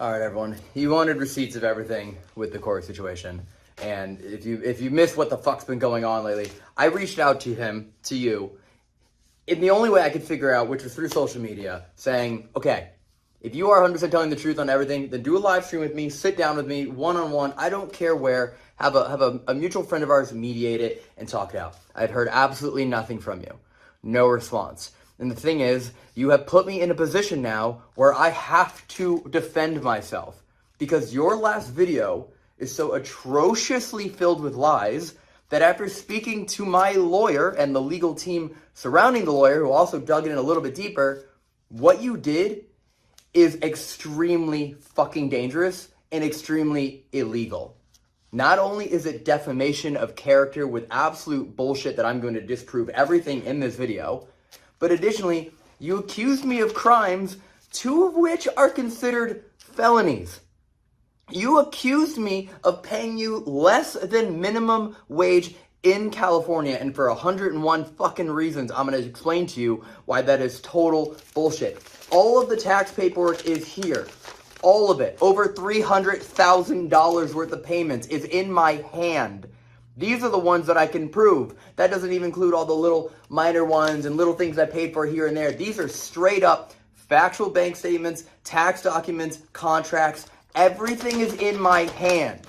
All right, everyone. You wanted receipts of everything with the Corey situation, and if you missed what the fuck's been going on lately, I reached out to you, in the only way I could figure out, which was through social media, saying, okay, if you are 100% telling the truth on everything, then do a live stream with me, sit down with me, one-on-one. I don't care where. Have a mutual friend of ours mediate it and talk it out. I had heard absolutely nothing from you. No response. And the thing is, you have put me in a position now where I have to defend myself because your last video is so atrociously filled with lies that after speaking to my lawyer and the legal team surrounding the lawyer, who also dug in a little bit deeper, what you did is extremely fucking dangerous and extremely illegal. Not only is it defamation of character with absolute bullshit that I'm going to disprove everything in this video, but additionally, you accused me of crimes, 2 of which are considered felonies. You accused me of paying you less than minimum wage in California, and for 101 fucking reasons, I'm going to explain to you why that is total bullshit. All of the tax paperwork is here. All of it. Over $300,000 worth of payments is in my hand. These are the ones that I can prove. That doesn't even include all the little minor ones and little things I paid for here and there. These are straight up factual bank statements, tax documents, contracts. Everything is in my hand.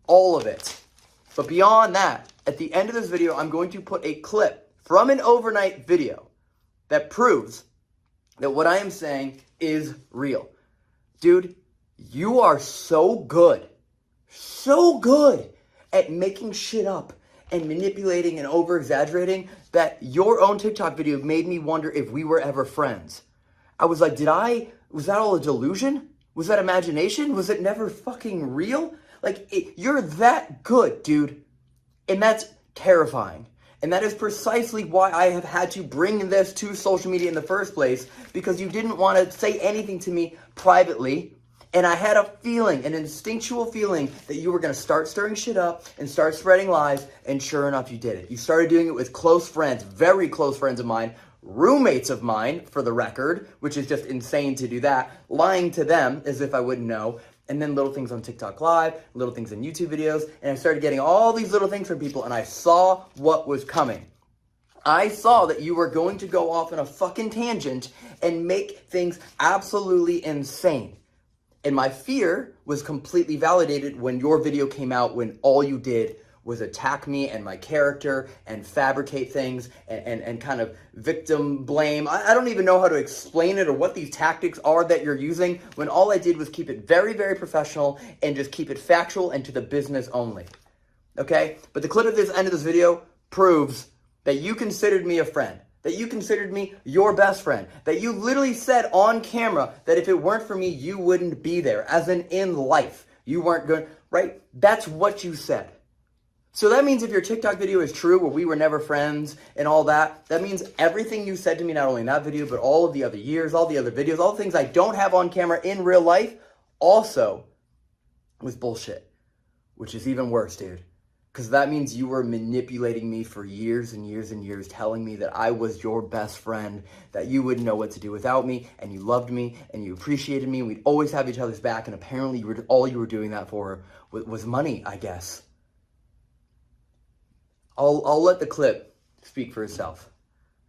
All of it. But beyond that, at the end of this video, I'm going to put a clip from an overnight video that proves that what I am saying is real. Dude, you are so good at making shit up and manipulating and over-exaggerating that your own TikTok video made me wonder if we were ever friends. I was like, was that all a delusion? Was that imagination? Was it never fucking real? You're that good, dude. And that's terrifying. And that is precisely why I have had to bring this to social media in the first place, because you didn't want to say anything to me privately. And I had a feeling, an instinctual feeling, that you were going to start stirring shit up and start spreading lies, and sure enough, you did it. You started doing it with close friends, very close friends of mine, roommates of mine, for the record, which is just insane to do that, lying to them as if I wouldn't know, and then little things on TikTok Live, little things in YouTube videos, and I started getting all these little things from people, and I saw what was coming. I saw that you were going to go off on a fucking tangent and make things absolutely insane. And my fear was completely validated when your video came out, when all you did was attack me and my character and fabricate things and kind of victim blame. I don't even know how to explain it or what these tactics are that you're using, when all I did was keep it very, very professional and just keep it factual and to the business only. Okay? But the clip at this end of this video proves that you considered me a friend, that you considered me your best friend, that you literally said on camera that if it weren't for me, you wouldn't be there, as in life. You weren't going, right? That's what you said. So that means if your TikTok video is true, where we were never friends and all that, that means everything you said to me, not only in that video, but all of the other years, all the other videos, all the things I don't have on camera in real life, also was bullshit, which is even worse, dude. Because that means you were manipulating me for years and years and years, telling me that I was your best friend, that you wouldn't know what to do without me, and you loved me, and you appreciated me, and we'd always have each other's back, and apparently all you were doing that for was money, I guess. I'll let the clip speak for itself,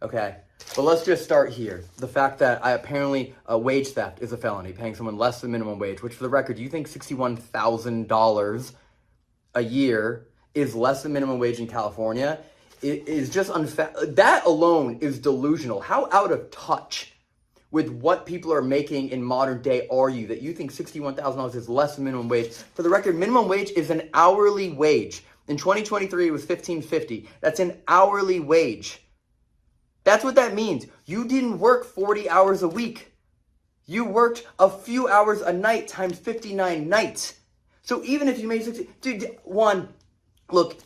okay? But let's just start here. The fact that wage theft is a felony, paying someone less than minimum wage, which, for the record, do you think $61,000 a year is less than minimum wage in California? It is just unfair. That alone is delusional. How out of touch with what people are making in modern day are you, that you think $61,000 is less than minimum wage? For the record, minimum wage is an hourly wage. In 2023, it was $15.50. That's an hourly wage. That's what that means. You didn't work 40 hours a week. You worked a few hours a night times 59 nights. So even if you made 60, dude, look,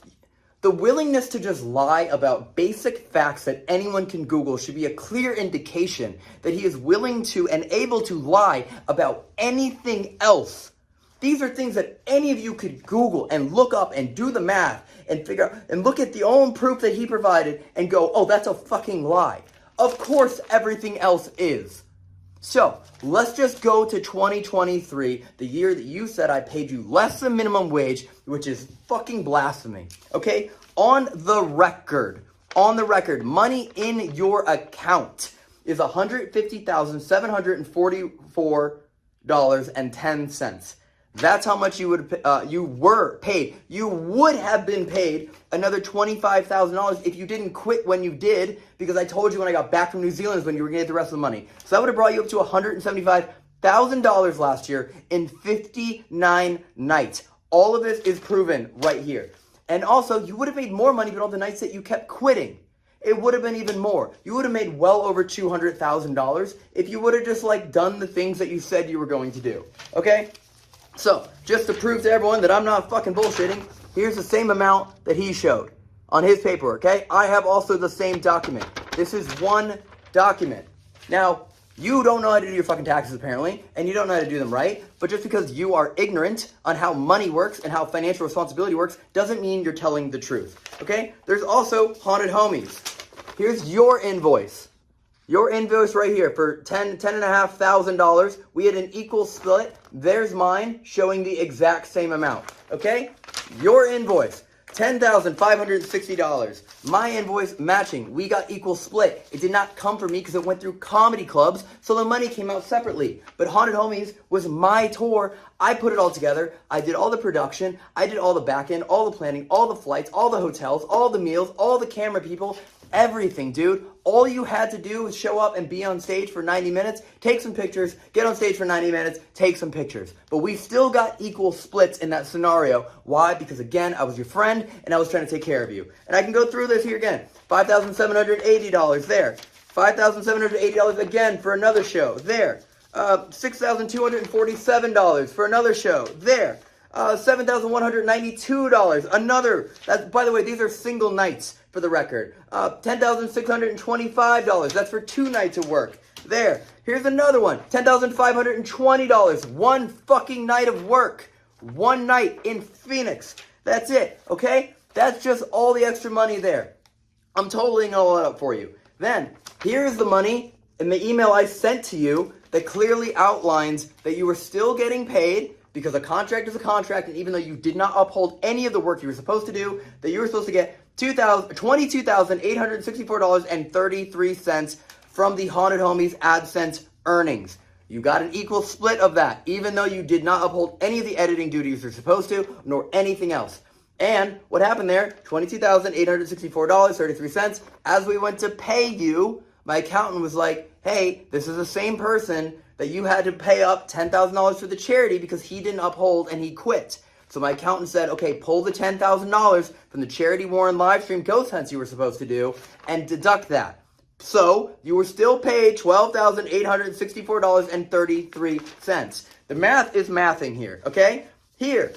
the willingness to just lie about basic facts that anyone can Google should be a clear indication that he is willing to and able to lie about anything else. These are things that any of you could Google and look up and do the math and figure out and look at the own proof that he provided and go, oh, that's a fucking lie. Of course, everything else is. So let's just go to 2023, the year that you said I paid you less than minimum wage, which is fucking blasphemy. Okay? On the record, money in your account is $150,744.10. That's how much you were paid. You would have been paid another $25,000 if you didn't quit when you did, because I told you when I got back from New Zealand is when you were going to get the rest of the money. So that would have brought you up to $175,000 last year in 59 nights. All of this is proven right here. And also, you would have made more money, but all the nights that you kept quitting, it would have been even more. You would have made well over $200,000 if you would have just done the things that you said you were going to do. Okay? So, just to prove to everyone that I'm not fucking bullshitting, here's the same amount that he showed on his paperwork, okay? I have also the same document. This is one document. Now, you don't know how to do your fucking taxes apparently, and you don't know how to do them right, but just because you are ignorant on how money works and how financial responsibility works doesn't mean you're telling the truth, okay? There's also Haunted Homies. Here's your invoice. Your invoice right here for $10,500. We had an equal split. There's mine showing the exact same amount. Okay? Your invoice, $10,560. My invoice matching. We got equal split. It did not come from me because it went through comedy clubs, so the money came out separately. But Haunted Homies was my tour. I put it all together. I did all the production. I did all the back end, all the planning, all the flights, all the hotels, all the meals, all the camera people. Everything, dude. All you had to do was show up and be on stage for 90 minutes, take some pictures, get on stage for 90 minutes, take some pictures. But we still got equal splits in that scenario. Why? Because again, I was your friend and I was trying to take care of you. And I can go through this here again. $5,780 there. $5,780 again for another show there. $6,247 for another show there. $7,192. Another. That's, by the way, these are single nights for the record. $10,625. That's for 2 nights of work. There. Here's another one. $10,520. One fucking night of work. One night in Phoenix. That's it. Okay? That's just all the extra money there. I'm totaling all that up for you. Then, here's the money in the email I sent to you that clearly outlines that you were still getting paid, because a contract is a contract, and even though you did not uphold any of the work you were supposed to do, that you were supposed to get $22,864.33 from the Haunted Homies AdSense earnings. You got an equal split of that, even though you did not uphold any of the editing duties you're supposed to, nor anything else. And what happened there, $22,864.33. As we went to pay you, my accountant was like, hey, this is the same person that you had to pay up $10,000 for the charity because he didn't uphold and he quit. So my accountant said, okay, pull the $10,000 from the charity Warren live stream ghost hunts you were supposed to do and deduct that. So you were still paid $12,864.33. The math is mathing here, okay? Here,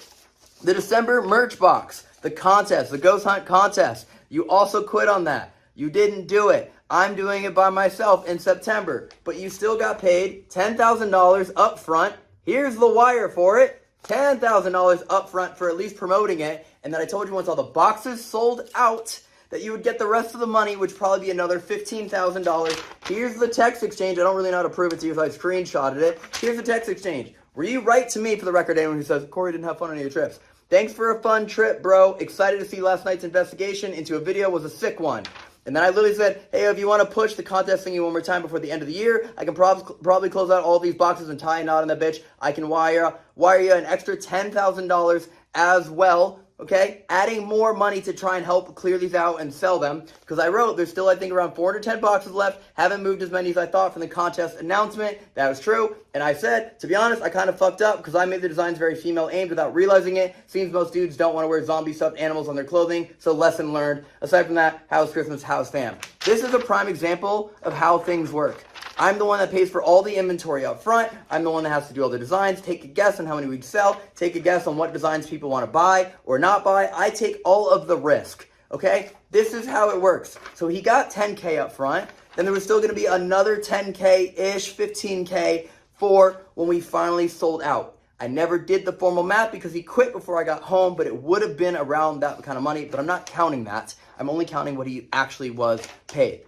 the December merch box, the contest, the ghost hunt contest. You also quit on that. You didn't do it. I'm doing it by myself in September, but you still got paid $10,000 up front. Here's the wire for it. $10,000 up front for at least promoting it. And then I told you once all the boxes sold out that you would get the rest of the money, which would probably be another $15,000. Here's the text exchange. I don't really know how to prove it to you, so I screenshotted it. Here's the text exchange. Where you write to me, for the record, anyone who says, Corey didn't have fun on any of your trips. Thanks for a fun trip, bro. Excited to see last night's investigation into a video was a sick one. And then I literally said, hey, if you want to push the contest thingy one more time before the end of the year, I can probably close out all these boxes and tie a knot on that bitch. I can wire you an extra $10,000 as well, okay? Adding more money to try and help clear these out and sell them. Because I wrote, there's still, I think, around 410 boxes left. Haven't moved as many as I thought from the contest announcement. That was true. And I said, to be honest, I kind of fucked up because I made the designs very female-aimed without realizing it. Seems most dudes don't want to wear zombie-stuffed animals on their clothing, so lesson learned. Aside from that, how's Christmas, how's fam? This is a prime example of how things work. I'm the one that pays for all the inventory up front. I'm the one that has to do all the designs. Take a guess on how many we sell. Take a guess on what designs people want to buy or not buy. I take all of the risk, okay? This is how it works. So he got $10K up front. Then there was still going to be another $10K-ish, $15K for when we finally sold out. I never did the formal math because he quit before I got home, but it would have been around that kind of money. But I'm not counting that. I'm only counting what he actually was paid.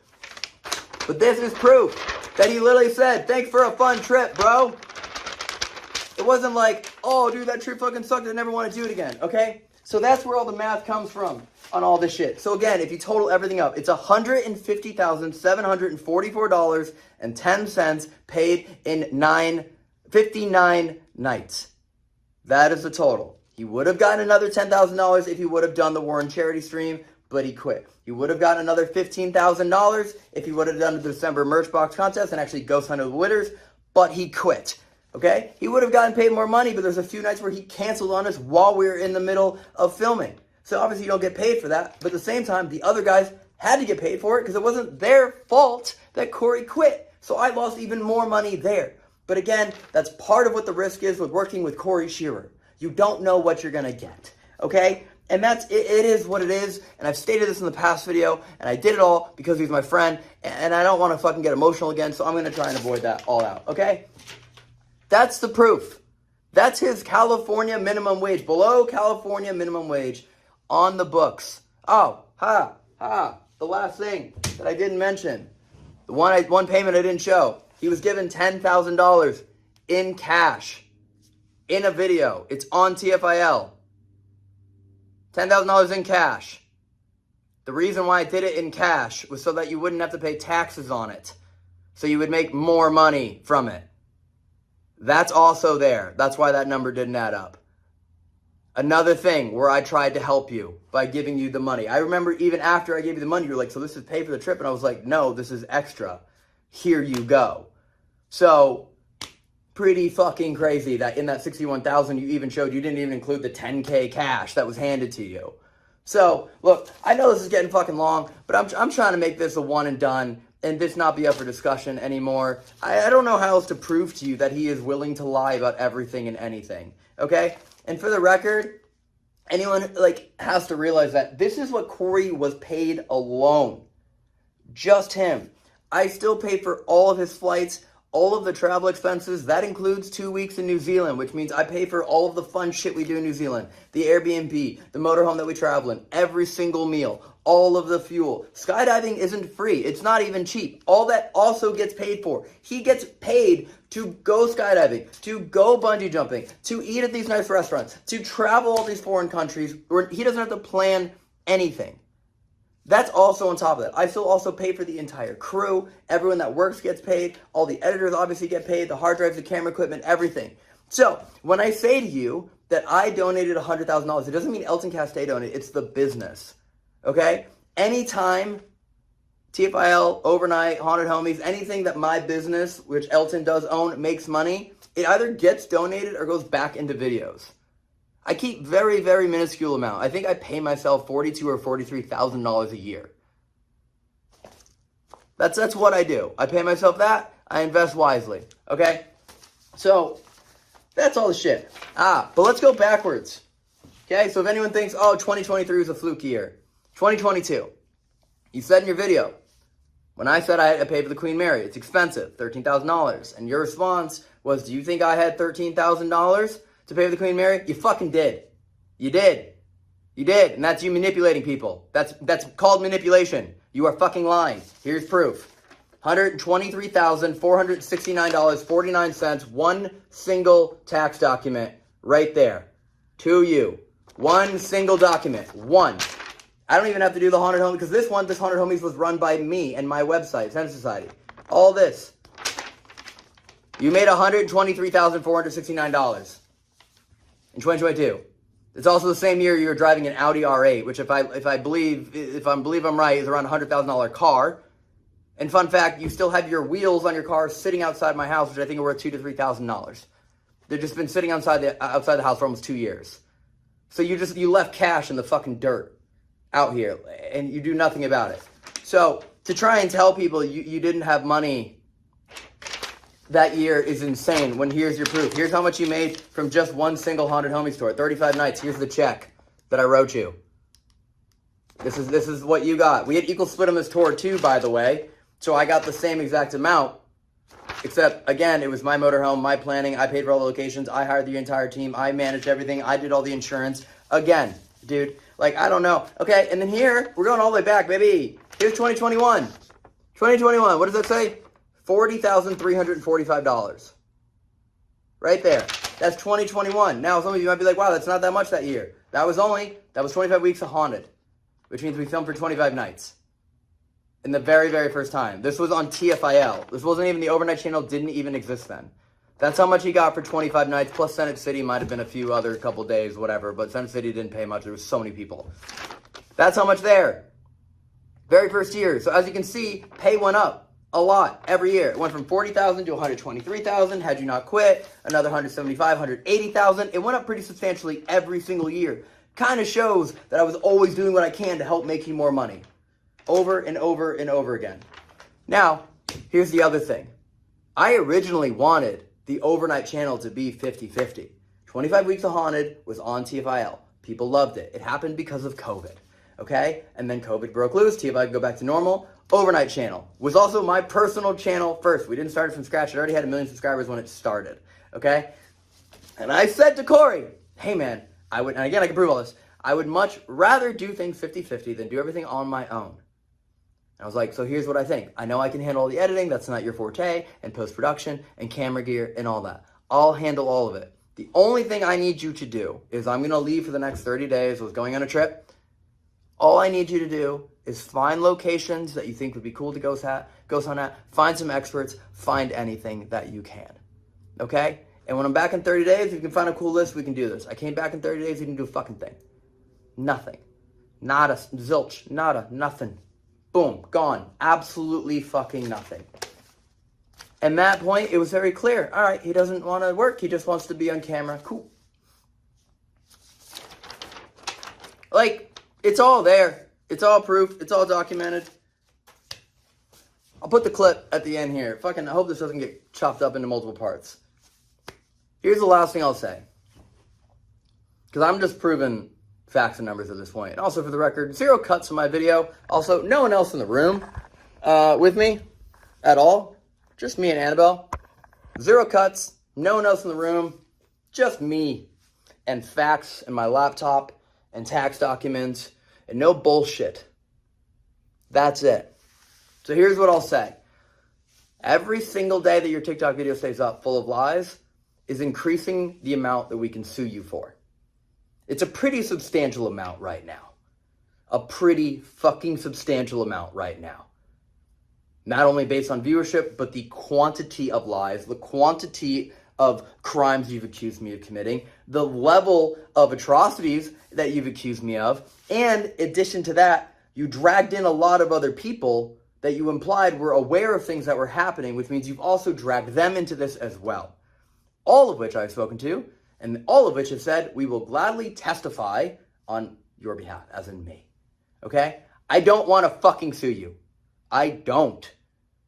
But this is proof. that he literally said, thanks for a fun trip, bro. It wasn't like, oh, dude, that trip fucking sucked. I never want to do it again, okay? So that's where all the math comes from on all this shit. So again, if you total everything up, it's $150,744.10 paid in 59 nights. That is the total. He would have gotten another $10,000 if he would have done the Warren charity stream, but he quit. He would have gotten another $15,000 if he would have done the December merch box contest and actually ghost hunted the winners, but he quit. Okay? He would have gotten paid more money, but there's a few nights where he canceled on us while we were in the middle of filming. So obviously you don't get paid for that, but at the same time, the other guys had to get paid for it because it wasn't their fault that Corey quit. So I lost even more money there. But again, that's part of what the risk is with working with Corey Shearer. You don't know what you're going to get. Okay? And that's it is what it is. And I've stated this in the past video, and I did it all because he's my friend, and I don't want to fucking get emotional again, so I'm going to try and avoid that all out. Okay? That's the proof. That's his California minimum wage, below California minimum wage on the books. Oh, the last thing that I didn't mention, the one payment I didn't show, he was given $10,000 in cash in a video. It's on TFIL. $10,000 in cash. The reason why I did it in cash was so that you wouldn't have to pay taxes on it. So you would make more money from it. That's also there. That's why that number didn't add up. Another thing where I tried to help you by giving you the money. I remember even after I gave you the money, you were like, so this is pay for the trip? And I was like, no, this is extra. Here you go. So, pretty fucking crazy that in that 61,000 you even showed, you didn't even include the 10K cash that was handed to you. So, look, I know this is getting fucking long, but I'm trying to make this a one and done and this not be up for discussion anymore. I don't know how else to prove to you that he is willing to lie about everything and anything, okay? And for the record, anyone has to realize that this is what Corey was paid alone. Just him. I still pay for all of his flights, all of the travel expenses. That includes 2 weeks in New Zealand, which means I pay for all of the fun shit we do in New Zealand. The Airbnb, the motorhome that we travel in, every single meal, all of the fuel. Skydiving isn't free. It's not even cheap. All that also gets paid for. He gets paid to go skydiving, to go bungee jumping, to eat at these nice restaurants, to travel all these foreign countries where he doesn't have to plan anything. That's also on top of that. I still also pay for the entire crew. Everyone that works gets paid. All the editors obviously get paid. The hard drives, the camera equipment, everything. So when I say to you that I donated $100,000, it doesn't mean Elton Castay donated. It's the business. Okay? Anytime TFIL, Overnight, Haunted Homies, anything that my business, which Elton does own, makes money, it either gets donated or goes back into videos. I keep very, very minuscule amount. I think I pay myself $42,000 or $43,000 a year. That's what I do. I pay myself that. I invest wisely. Okay? So, that's all the shit. But let's go backwards. Okay? So if anyone thinks, oh, 2023 was a fluke year. 2022. You said in your video, when I said I had to pay for the Queen Mary, it's expensive, $13,000. And your response was, do you think I had $13,000 to pay for the Queen Mary? You fucking did. You did. You did. And that's you manipulating people. That's called manipulation. You are fucking lying. Here's proof. $123,469.49. One single tax document right there. To you. One single document. One. I don't even have to do the Haunted Homies because this Haunted Homies was run by me and my website, Center Society. All this. You made $123,469 in 2022. It's also the same year you were driving an Audi R8, which if I believe I'm right, is around a $100,000 car. And fun fact, you still have your wheels on your car sitting outside my house, which I think are worth $2,000 to $3,000. They've just been sitting outside the house for almost 2 years. So you left cash in the fucking dirt out here, and you do nothing about it. So to try and tell people you didn't have money that year is insane, when here's your proof. Here's how much you made from just one single Haunted Homie tour, 35 nights. Here's the check that I wrote you. This is what you got. We had equal split on this tour too, by the way. So I got the same exact amount, except, again, it was my motorhome, my planning. I paid for all the locations. I hired the entire team. I managed everything. I did all the insurance. Again, dude, I don't know. Okay, and then here, we're going all the way back, baby. Here's 2021. 2021, what does that say? $40,345. Right there. That's 2021. Now, some of you might be like, wow, that's not that much that year. That was 25 weeks of Haunted, which means we filmed for 25 nights. In the very, very first time. This was on TFIL. This wasn't even the overnight channel, didn't even exist then. That's how much he got for 25 nights, plus Senate City might have been a few other couple days, whatever, but Senate City didn't pay much. There was so many people. That's how much there. Very first year. So as you can see, pay went up a lot every year. It went from 40,000 to 123,000. Had you not quit, another 175, 180,000. It went up pretty substantially every single year. Kind of shows that I was always doing what I can to help make you more money. Over and over and over again. Now, here's the other thing. I originally wanted the overnight channel to be 50-50. 25 Weeks of Haunted was on TFIL. People loved it. It happened because of COVID. Okay? And then COVID broke loose. TFIL could go back to normal. Overnight channel was also my personal channel first. We didn't start it from scratch. It already had 1 million subscribers when it started. Okay? And I said to Corey, hey man, and again, I can prove all this, I would much rather do things 50-50 than do everything on my own. I was like, so here's what I think. I know I can handle all the editing. That's not your forte, and post-production, and camera gear, and all that. I'll handle all of it. The only thing I need you to do is I'm going to leave for the next 30 days. I was going on a trip. All I need you to do is find locations that you think would be cool to go on at. Find some experts. Find anything that you can. Okay? And when I'm back in 30 days, if you can find a cool list, we can do this. I came back in 30 days, we can do a fucking thing. Nothing. Nada. Zilch. Nada. Nothing. Boom, gone. Absolutely fucking nothing. At that point, it was very clear. All right, he doesn't want to work. He just wants to be on camera. Cool. Like, it's all there. It's all proof. It's all documented. I'll put the clip at the end here. Fucking, I hope this doesn't get chopped up into multiple parts. Here's the last thing I'll say. Because I'm just proving facts and numbers at this point. And also, for the record, 0 cuts in my video. Also, no one else in the room with me at all. Just me and Annabelle. 0 cuts. No one else in the room. Just me and facts and my laptop and tax documents and no bullshit. That's it. So here's what I'll say. Every single day that your TikTok video stays up full of lies is increasing the amount that we can sue you for. It's a pretty substantial amount right now. A pretty fucking substantial amount right now. Not only based on viewership, but the quantity of lies, the quantity of crimes you've accused me of committing, the level of atrocities that you've accused me of, and in addition to that, you dragged in a lot of other people that you implied were aware of things that were happening, which means you've also dragged them into this as well. All of which I've spoken to, and all of which have said, we will gladly testify on your behalf, as in me. Okay? I don't want to fucking sue you. I don't.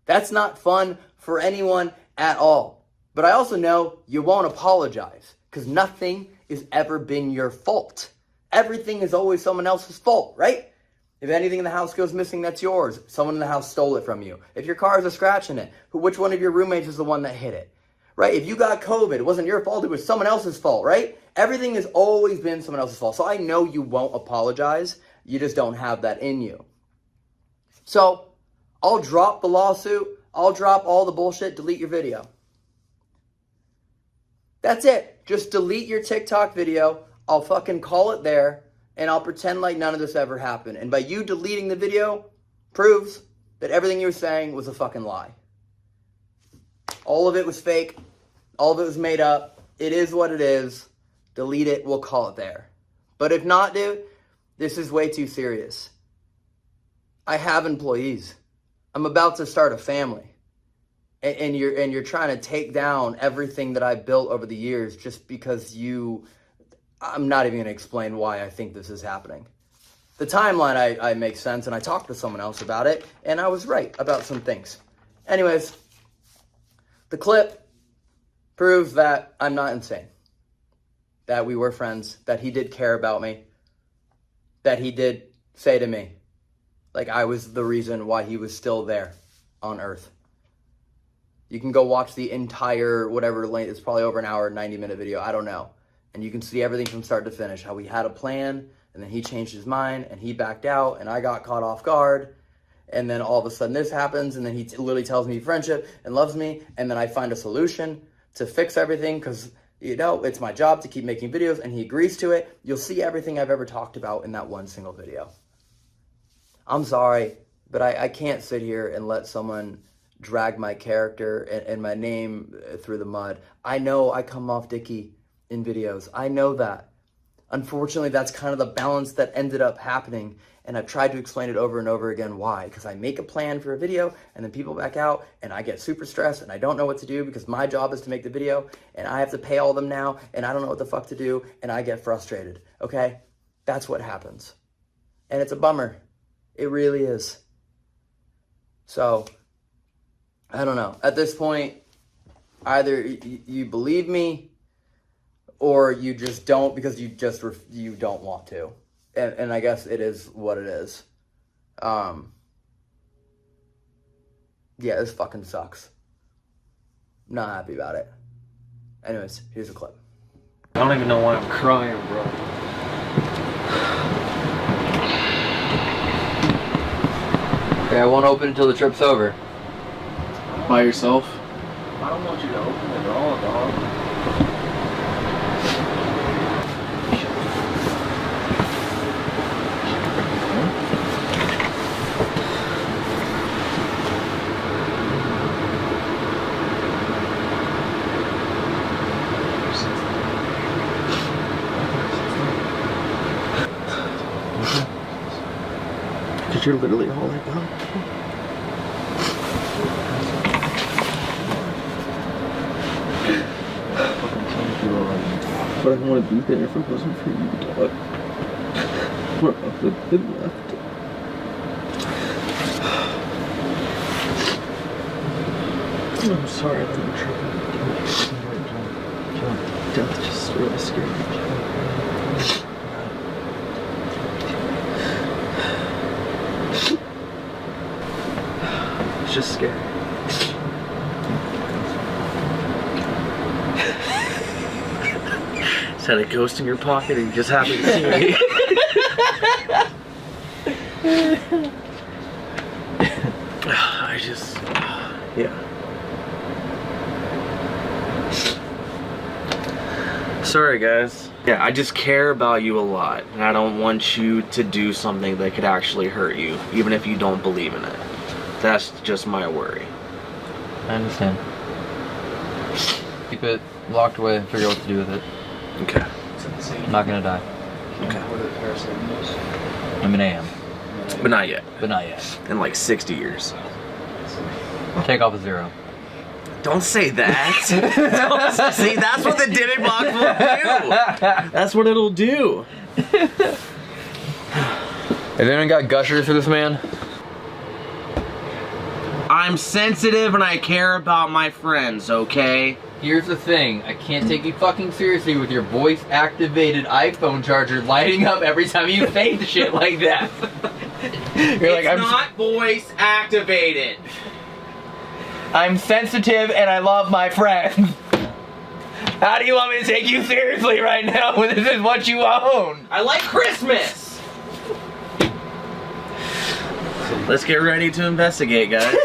That's not fun for anyone at all. But I also know you won't apologize, because nothing has ever been your fault. Everything is always someone else's fault, right? If anything in the house goes missing, that's yours. Someone in the house stole it from you. If your car has a scratch in it, which one of your roommates is the one that hit it? Right? If you got COVID, it wasn't your fault, it was someone else's fault, right? Everything has always been someone else's fault. So I know you won't apologize. You just don't have that in you. So I'll drop the lawsuit. I'll drop all the bullshit. Delete your video. That's it. Just delete your TikTok video. I'll fucking call it there. And I'll pretend like none of this ever happened. And by you deleting the video proves that everything you were saying was a fucking lie. All of it was fake. All of it was made up. It is what it is. Delete it. We'll call it there. But if not, dude, this is way too serious. I have employees. I'm about to start a family. And you're trying to take down everything that I've built over the years just because I'm not even going to explain why I think this is happening. The timeline I make sense, and I talked to someone else about it, and I was right about some things. Anyways, the clip proves that I'm not insane. That we were friends. That he did care about me. That he did say to me, like I was the reason why he was still there on Earth. You can go watch the entire, whatever length, it's probably over an hour, 90-minute video, I don't know. And you can see everything from start to finish, how we had a plan, and then he changed his mind, and he backed out, and I got caught off guard, and then all of a sudden this happens, and then he literally tells me friendship and loves me, and then I find a solution to fix everything because, you know, it's my job to keep making videos, and he agrees to it. You'll see everything I've ever talked about in that one single video. I'm sorry, but I can't sit here and let someone drag my character and my name through the mud. I know I come off dicky in videos. I know that. Unfortunately, that's kind of the balance that ended up happening, and I've tried to explain it over and over again why. Because I make a plan for a video, and then people back out, and I get super stressed, and I don't know what to do because my job is to make the video, and I have to pay all of them now, and I don't know what the fuck to do, and I get frustrated, okay? That's what happens. And it's a bummer. It really is. So, I don't know. At this point, either you believe me or you just don't because you don't want to. And I guess it is what it is. Yeah, this fucking sucks. Not happy about it. Anyways, here's a clip. I don't even know why I'm crying, bro. Okay, I won't open until the trip's over. By yourself? I don't want you to open it at all, dog. Because you're literally all I got. But I want to be there if it wasn't for you, dog. What I would have been left. I'm sorry I didn't try. Death just really scared me. It's just scary. Is that a ghost in your pocket, or you just happy to see me? I just, yeah. Sorry, guys. Yeah, I just care about you a lot, and I don't want you to do something that could actually hurt you, even if you don't believe in it. That's just my worry. I understand. Keep it locked away and figure out what to do with it. Okay. I'm not gonna die. Okay. I mean, I am. But not yet. But not yet. In like 60 years. Take off a 0. Don't say that. Don't see, that's what the Dimmick box will do. That's what it'll do. Has anyone got gushers for this man? I'm sensitive and I care about my friends, okay? Here's the thing, I can't take you fucking seriously with your voice-activated iPhone charger lighting up every time you say the shit like that. It's not voice activated. I'm sensitive and I love my friends. How do you want me to take you seriously right now when this is what you own? I like Christmas. Let's get ready to investigate, guys.